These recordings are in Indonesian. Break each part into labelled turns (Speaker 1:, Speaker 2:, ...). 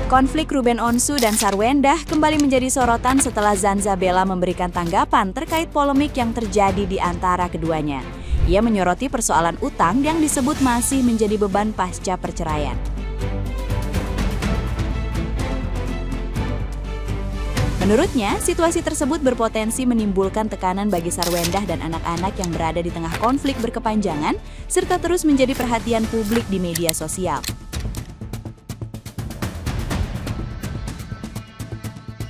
Speaker 1: Konflik Ruben Onsu dan Sarwendah kembali menjadi sorotan setelah Zanzabella memberikan tanggapan terkait polemik yang terjadi di antara keduanya. Ia menyoroti persoalan utang yang disebut masih menjadi beban pasca perceraian. Menurutnya, situasi tersebut berpotensi menimbulkan tekanan bagi Sarwendah dan anak-anak yang berada di tengah konflik berkepanjangan, serta terus menjadi perhatian publik di media sosial.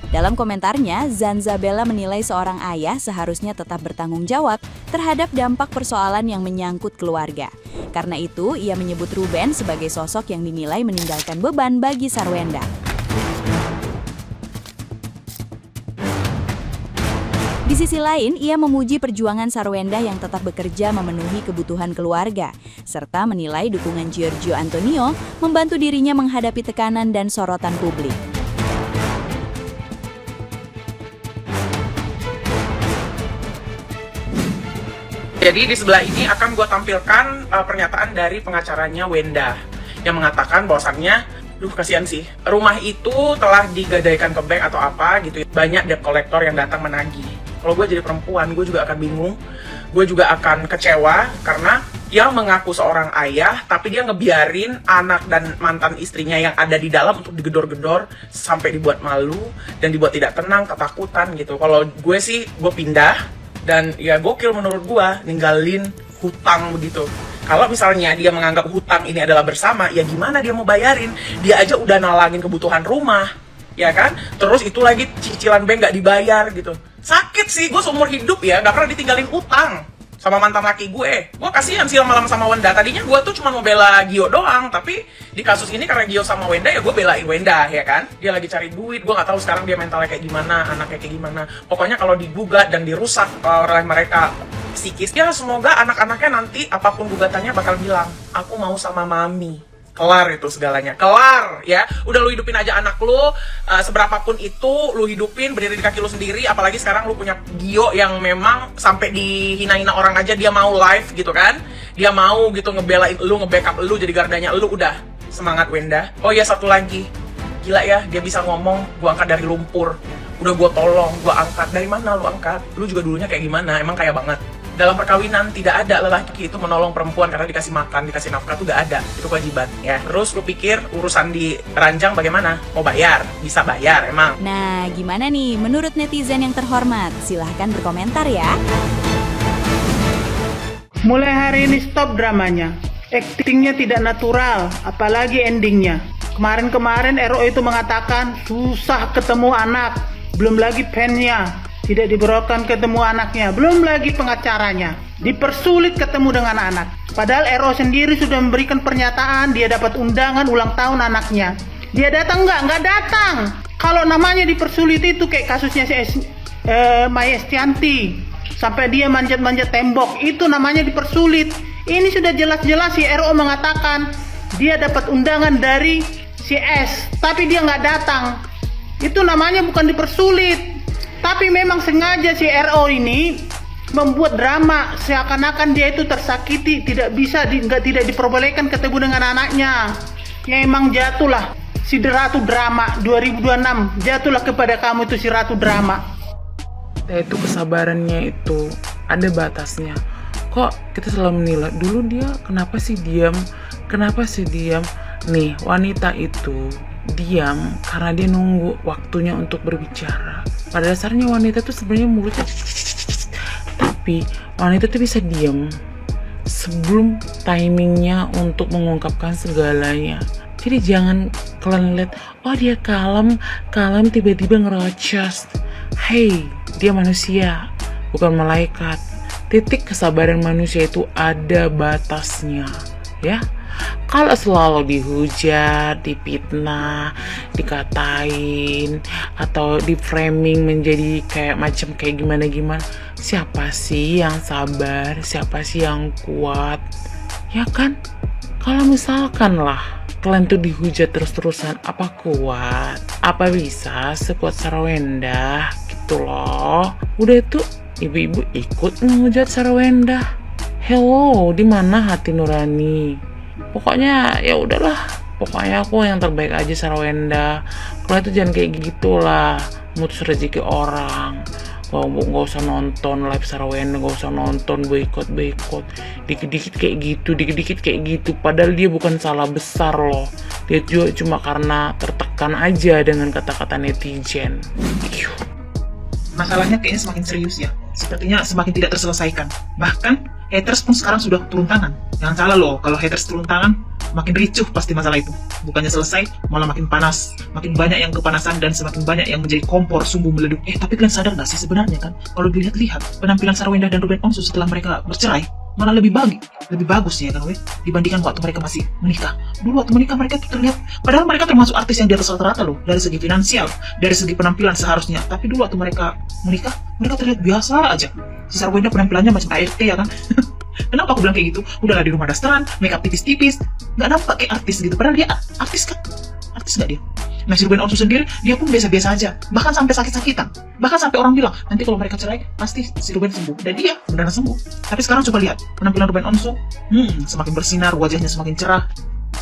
Speaker 1: Dalam komentarnya, Zanzabella menilai seorang ayah seharusnya tetap bertanggung jawab terhadap dampak persoalan yang menyangkut keluarga. Karena itu, ia menyebut Ruben sebagai sosok yang dinilai meninggalkan beban bagi Sarwendah. Di sisi lain, ia memuji perjuangan Sarwendah yang tetap bekerja memenuhi kebutuhan keluarga, serta menilai dukungan Giorgio Antonio membantu dirinya menghadapi tekanan dan sorotan publik.
Speaker 2: Jadi di sebelah ini akan gue tampilkan pernyataan dari pengacaranya Wenda yang mengatakan bahwasannya, kasihan sih, rumah itu telah digadaikan ke bank atau apa gitu. Banyak debt collector yang datang menagih. Kalau gue jadi perempuan, gue juga akan bingung, gue juga akan kecewa karena yang mengaku seorang ayah, tapi dia ngebiarin anak dan mantan istrinya yang ada di dalam untuk digedor-gedor sampai dibuat malu dan dibuat tidak tenang, ketakutan gitu. Kalau gue sih, gue pindah. Dan ya gokil menurut gua ninggalin hutang begitu. Kalau misalnya dia menganggap hutang ini adalah bersama, ya gimana dia mau bayarin? Dia aja udah nalangin kebutuhan rumah, ya kan? Terus itu lagi cicilan bank gak dibayar gitu. Sakit sih, gue seumur hidup ya gak pernah ditinggalin hutang sama mantan laki gue. Gue kasihan sih lama-lama sama Wenda. Tadinya gue tuh cuma mau bela Gio doang, tapi di kasus ini karena Gio sama Wenda ya gue belain Wenda, ya kan? Dia lagi cari duit, gue nggak tahu sekarang dia mentalnya kayak gimana, anaknya kayak gimana. Pokoknya kalau digugat dan dirusak oleh mereka psikis, ya semoga anak-anaknya nanti apapun gugatannya bakal bilang, aku mau sama mami. Kelar itu segalanya, kelar ya. Udah lu hidupin aja anak lu, seberapapun itu lu hidupin, berdiri di kaki lu sendiri. Apalagi sekarang lu punya Gio yang memang sampai dihina-hina orang aja dia mau live gitu kan. Dia mau gitu ngebelain lu, nge-backup lu jadi gardanya lu. Udah, semangat Wenda. Oh iya, satu lagi, gila ya, dia bisa ngomong, gua angkat dari lumpur. Udah gua tolong, gua angkat. Dari mana lu angkat? Lu juga dulunya kayak gimana? Emang kaya banget. Dalam perkawinan tidak ada lelaki itu menolong perempuan karena dikasih makan, dikasih nafkah, tuh gak ada. Itu kewajiban ya. Terus lu pikir urusan di ranjang bagaimana? Mau bayar? Bisa bayar emang.
Speaker 1: Nah, gimana nih menurut netizen yang terhormat? Silahkan berkomentar ya.
Speaker 3: Mulai hari ini stop dramanya. Aktingnya tidak natural, apalagi endingnya. Kemarin-kemarin RO itu mengatakan susah ketemu anak, belum lagi pennya. Tidak diberokkan ketemu anaknya, belum lagi pengacaranya. Dipersulit ketemu dengan anak. Padahal RO sendiri sudah memberikan pernyataan dia dapat undangan ulang tahun anaknya. Dia datang nggak? Nggak datang. Kalau namanya dipersulit itu kayak kasusnya si Maya Estianti. Sampai dia manjat-manjat tembok, itu namanya dipersulit. Ini sudah jelas-jelas si RO mengatakan dia dapat undangan dari si S, tapi dia nggak datang. Itu namanya bukan dipersulit. Tapi memang sengaja si RO ini membuat drama seakan-akan dia itu tersakiti, tidak diperbolehkan ketemu dengan anaknya. Ya emang jatuhlah si Ratu Drama 2026, jatuhlah kepada kamu itu si Ratu Drama.
Speaker 4: Itu kesabarannya itu ada batasnya. Kok kita selalu menilai dulu dia kenapa sih diam? Nih, wanita itu diam karena dia nunggu waktunya untuk berbicara. Pada dasarnya wanita tuh sebenarnya mulutnya, tapi wanita tuh bisa diam sebelum timingnya untuk mengungkapkan segalanya. Jadi jangan kalian lihat, oh dia kalem tiba-tiba ngerocos. Hey, dia manusia, bukan malaikat. Titik kesabaran manusia itu ada batasnya, ya. Kalau selalu dihujat, dipitnah, dikatain, atau di framing menjadi kayak gimana, siapa sih yang sabar, siapa sih yang kuat, ya kan? Kalau misalkan lah kalian tuh dihujat terus-terusan, apa kuat? Apa bisa sekuat Sarwendah gitu loh? Udah tuh ibu-ibu ikut menghujat Sarwendah. Hello, di mana hati nurani? Pokoknya ya udahlah, Pokoknya aku yang terbaik aja Sarwenda. Kalau itu jangan kayak gitulah, mutus rezeki orang. Gak usah nonton live Sarwenda, gak usah nonton boykot. Dikit-dikit kayak gitu. Padahal dia bukan salah besar loh. Dia juga cuma karena tertekan aja dengan kata-kata netizen.
Speaker 2: Masalahnya kayaknya semakin serius ya. Sepertinya semakin tidak terselesaikan. Bahkan haters pun sekarang sudah turun tangan. Jangan salah loh, kalau haters turun tangan, makin ricuh pasti masalah itu. Bukannya selesai, malah makin panas. Makin banyak yang kepanasan dan semakin banyak yang menjadi kompor sumbu meleduk. Tapi kalian sadar gak sih sebenarnya kan, kalau dilihat-lihat penampilan Sarwenda dan Ruben Onsu setelah mereka bercerai, malah lebih bagus ya kan weh, dibandingkan waktu mereka masih menikah. Dulu waktu menikah mereka tuh terlihat, padahal mereka termasuk artis yang di atas rata-rata loh, dari segi finansial, dari segi penampilan seharusnya. Tapi dulu waktu mereka menikah, mereka terlihat biasa aja. Si Sarwenda penampilannya macam ART ya kan. Kenapa aku bilang kayak gitu? Udahlah di rumah dasteran, make up tipis-tipis, nggak nampak kayak artis gitu. Padahal dia artis kan? Artis nggak dia? Nah, si Ruben Onsu sendiri, dia pun biasa-biasa aja. Bahkan sampai sakit-sakitan. Bahkan sampai orang bilang, nanti kalau mereka cerai, pasti si Ruben sembuh. Dan dia beneran sembuh. Tapi sekarang coba lihat, penampilan Ruben Onsu, semakin bersinar, wajahnya semakin cerah.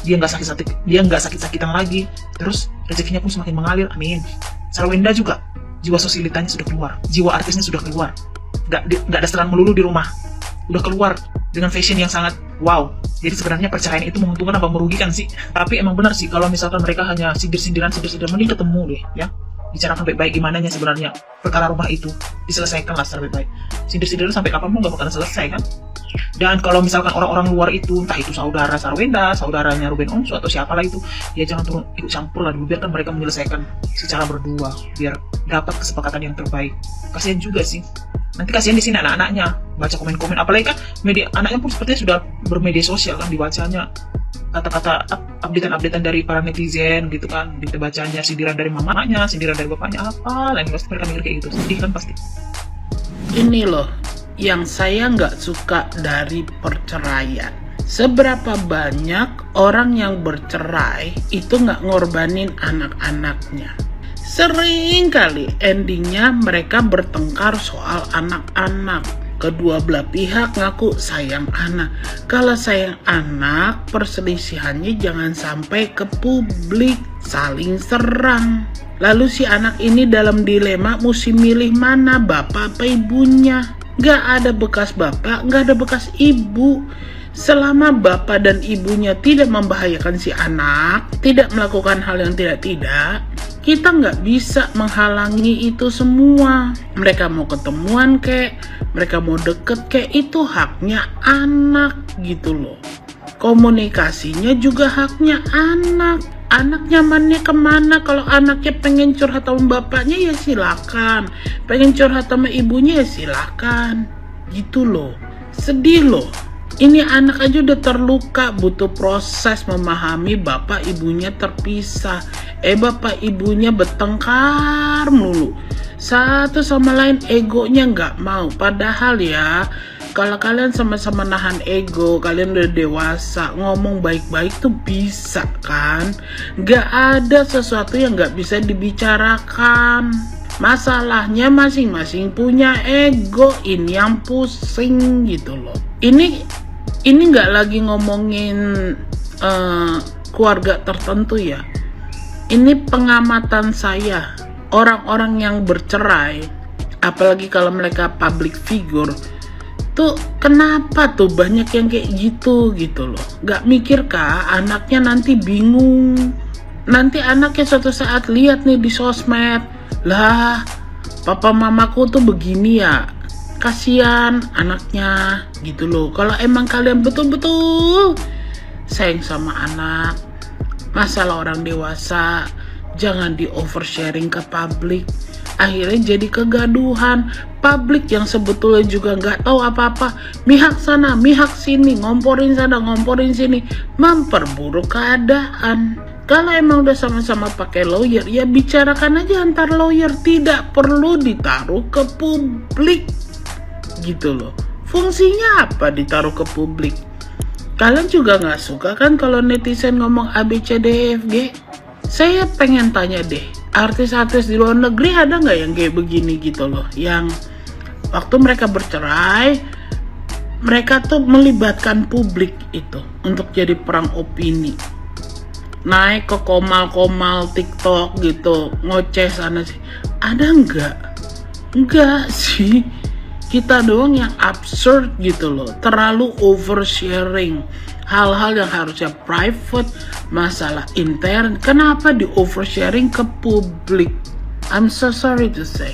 Speaker 2: Dia nggak sakit-sakitan lagi. Terus rezekinya pun semakin mengalir, amin. Sarwenda juga, jiwa sosialitanya sudah keluar. Jiwa artisnya sudah keluar. Nggak dasteran melulu di rumah. Udah keluar dengan fashion yang sangat wow. Jadi sebenarnya perceraian itu menguntungkan apa merugikan sih? Tapi emang benar sih kalau misalkan mereka hanya sindir-sindiran mending ketemu deh ya. Bicarakan baik-baik gimana sebenarnya perkara rumah itu diselesaikan lah secara baik-baik. Sindir-sindiran sampai kapanpun nggak bakalan selesai kan? Dan kalau misalkan orang-orang luar itu, entah itu saudara Sarwenda, saudaranya Ruben Onsu atau siapalah itu, ya jangan turun ikut campur lah dulu, biarkan mereka menyelesaikan secara berdua biar dapat kesepakatan yang terbaik. Kasihan juga sih. Nanti kasihan di sini anak-anaknya baca komen-komen, apalagi kan media anaknya pun sepertinya sudah bermedia sosial kan, dibacanya kata-kata updatean dari para netizen gitu kan, dibacanya sindiran dari mamanya, sindiran dari bapaknya, apa lain pasti mereka mikir kayak gitu, sedih kan pasti.
Speaker 5: Ini loh yang saya nggak suka dari perceraian. Seberapa banyak orang yang bercerai itu nggak ngorbanin anak-anaknya. Sering kali endingnya mereka bertengkar soal anak-anak. Kedua belah pihak ngaku sayang anak. Kalau sayang anak, perselisihannya jangan sampai ke publik, saling serang. Lalu si anak ini dalam dilema mesti milih mana, bapak apa ibunya. Gak ada bekas bapak, gak ada bekas ibu. Selama bapak dan ibunya tidak membahayakan si anak, tidak melakukan hal yang tidak, kita nggak bisa menghalangi itu semua. Mereka mau ketemuan kek, mereka mau deket kek, itu haknya anak gitu loh. Komunikasinya juga haknya anak. Anak nyamannya kemana? Kalau anaknya pengen curhat sama bapaknya ya silakan, pengen curhat sama ibunya ya silakan, gitu loh. Sedih loh. Ini anak aja udah terluka, butuh proses memahami bapak ibunya terpisah. Bapak ibunya bertengkar melulu. Satu sama lain egonya nggak mau. Padahal ya, kalau kalian sama-sama nahan ego, kalian udah dewasa, ngomong baik-baik tuh bisa kan? Nggak ada sesuatu yang nggak bisa dibicarakan. Masalahnya masing-masing punya ego, ini yang pusing gitu loh. Ini nggak lagi ngomongin keluarga tertentu ya. Ini pengamatan saya, orang-orang yang bercerai, apalagi kalau mereka public figure, tuh kenapa tuh banyak yang kayak gitu loh. Nggak mikir kah anaknya nanti bingung. Nanti anaknya suatu saat lihat nih di sosmed, lah papa mamaku tuh begini ya. Kasihan anaknya gitu loh. Kalau emang kalian betul-betul sayang sama anak, masalah orang dewasa, jangan di oversharing ke publik. Akhirnya jadi kegaduhan. Publik yang sebetulnya juga nggak tahu apa-apa, mihak sana, mihak sini, ngomporin sana, ngomporin sini, memperburuk keadaan. Kalau emang udah sama-sama pakai lawyer, ya bicarakan aja antar lawyer, tidak perlu ditaruh ke publik. Gitu loh. Fungsinya apa ditaruh ke publik? Kalian juga nggak suka kan kalau netizen ngomong ABCDEFG? Saya pengen tanya deh, artis-artis di luar negeri ada nggak yang kayak begini gitu loh, yang waktu mereka bercerai mereka tuh melibatkan publik itu untuk jadi perang opini. naik ke komal-komal TikTok gitu, ngoceh sana sih. Ada nggak? Enggak sih. Kita doang yang absurd gitu loh, terlalu oversharing. Hal-hal yang harusnya private, masalah intern, kenapa di oversharing ke publik? I'm so sorry to say.